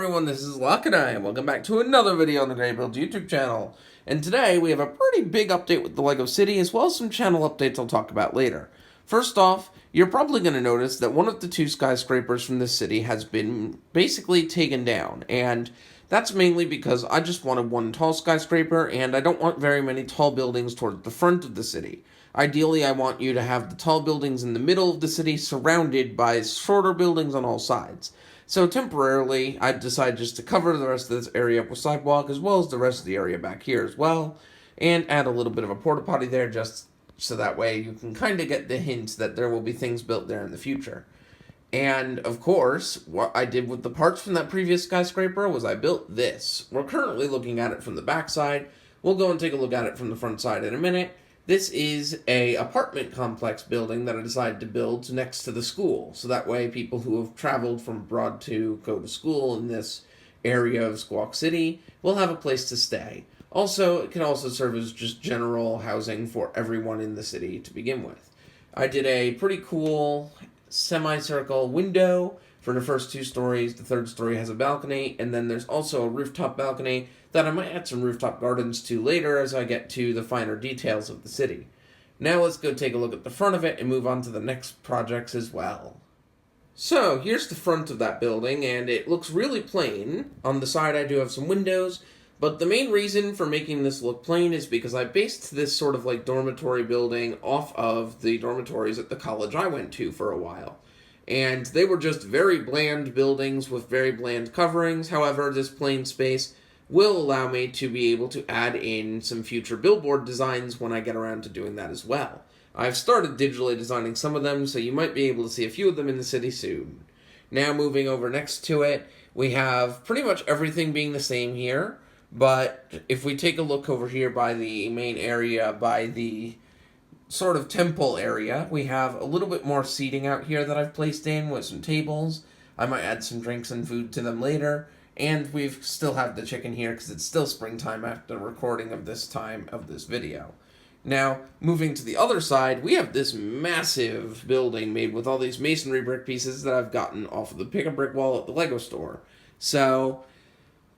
everyone, this is Luck and welcome back to another video on the Grey Build YouTube channel. And today we have a pretty big update with the LEGO City, as well as some channel updates I'll talk about later. First off, you're probably going to notice that one of the two skyscrapers from this city has been basically taken down, and that's mainly because I just wanted one tall skyscraper, and I don't want very many tall buildings towards the front of the city. Ideally, I want you to have the tall buildings in the middle of the city, surrounded by shorter buildings on all sides. So temporarily, I decided just to cover the rest of this area up with sidewalk, as well as the rest of the area back here as well, and add a little bit of a porta potty there, just so that way you can kind of get the hint that there will be things built there in the future. And, of course, what I did with the parts from that previous skyscraper was I built this. We're currently looking at it from the back side. We'll go and take a look at it from the front side in a minute. This is a apartment complex building that I decided to build next to the school. So that way people who have traveled from abroad to go to school in this area of Squawk City will have a place to stay. Also, it can also serve as just general housing for everyone in the city to begin with. I did a pretty cool semicircle window for the first two stories. The third story has a balcony, and then there's also a rooftop balcony that I might add some rooftop gardens to later as I get to the finer details of the city. Now let's go take a look at the front of it and move on to the next projects as well. So here's the front of that building, and it looks really plain. On the side I do have some windows, but the main reason for making this look plain is because I based this sort of like dormitory building off of the dormitories at the college I went to for a while. And they were just very bland buildings with very bland coverings. However, this plain space will allow me to be able to add in some future billboard designs when I get around to doing that as well. I've started digitally designing some of them, so you might be able to see a few of them in the city soon. Now moving over next to it, we have pretty much everything being the same here, but if we take a look over here by the main area, by the sort of temple area, we have a little bit more seating out here that I've placed in with some tables. I might add some drinks and food to them later. And we still have the chicken here because it's still springtime after recording of this time of this video. Now, moving to the other side, we have this massive building made with all these masonry brick pieces that I've gotten off of the pick-a-brick wall at the LEGO store. So,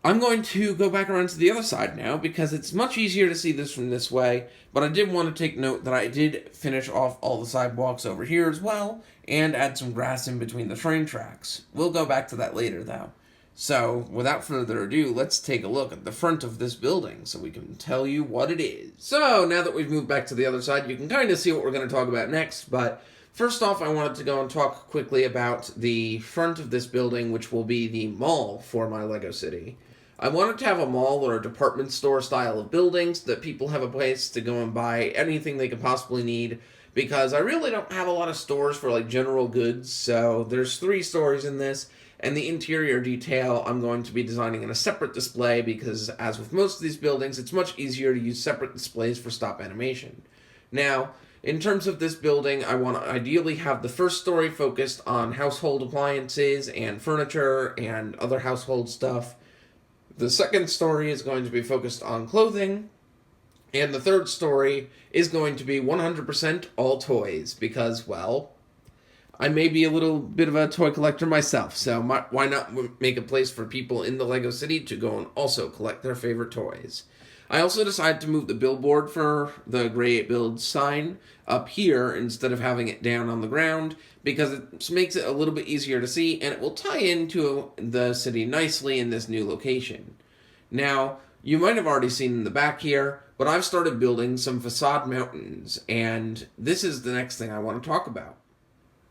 I'm going to go back around to the other side now because it's much easier to see this from this way, but I did want to take note that I did finish off all the sidewalks over here as well, and add some grass in between the train tracks. We'll go back to that later, though. So, without further ado, let's take a look at the front of this building so we can tell you what it is. So, now that we've moved back to the other side, you can kind of see what we're going to talk about next, but first off, I wanted to go and talk quickly about the front of this building, which will be the mall for my LEGO City. I wanted to have a mall or a department store style of buildings that people have a place to go and buy anything they could possibly need, because I really don't have a lot of stores for like general goods, so there's 3 stores in this. And the interior detail I'm going to be designing in a separate display because, as with most of these buildings, it's much easier to use separate displays for stop animation. Now, in terms of this building, I want to ideally have the first story focused on household appliances and furniture and other household stuff. The second story is going to be focused on clothing. And the third story is going to be 100% all toys because, well, I may be a little bit of a toy collector myself, so why not make a place for people in the LEGO City to go and also collect their favorite toys. I also decided to move the billboard for the Grey 8 Build sign up here instead of having it down on the ground because it makes it a little bit easier to see, and it will tie into the city nicely in this new location. Now, you might have already seen in the back here, but I've started building some facade mountains, and this is the next thing I want to talk about.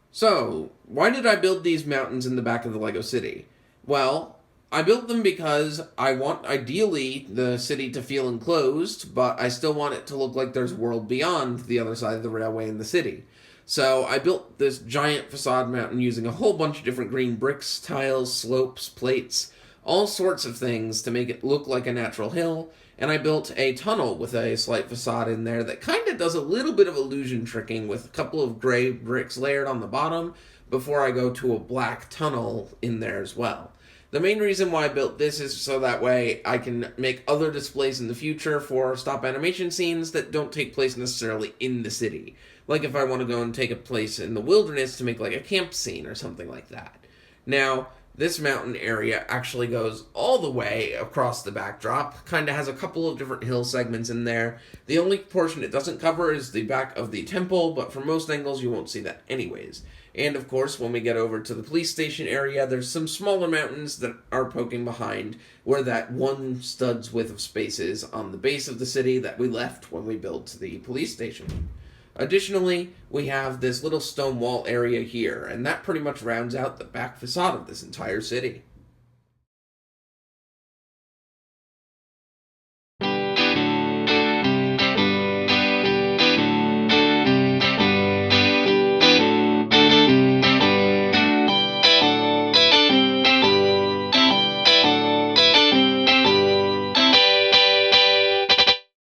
So, why did I build these mountains in the back of the LEGO City? Well, I built them because I want, ideally, the city to feel enclosed, but I still want it to look like there's a world beyond the other side of the railway in the city. So, I built this giant facade mountain using a whole bunch of different green bricks, tiles, slopes, plates, all sorts of things to make it look like a natural hill, and I built a tunnel with a slight facade in there that kind of does a little bit of illusion tricking with a couple of gray bricks layered on the bottom before I go to a black tunnel in there as well. The main reason why I built this is so that way I can make other displays in the future for stop animation scenes that don't take place necessarily in the city. Like if I want to go and take a place in the wilderness to make like a camp scene or something like that. Now, This mountain area actually goes all the way across the backdrop, kind of has a couple of different hill segments in there. The only portion it doesn't cover is the back of the temple, but from most angles you won't see that anyways. And of course, when we get over to the police station area, there's some smaller mountains that are poking behind where that one stud's width of space is on the base of the city that we left when we built the police station. Additionally, we have this little stone wall area here, and that pretty much rounds out the back facade of this entire city.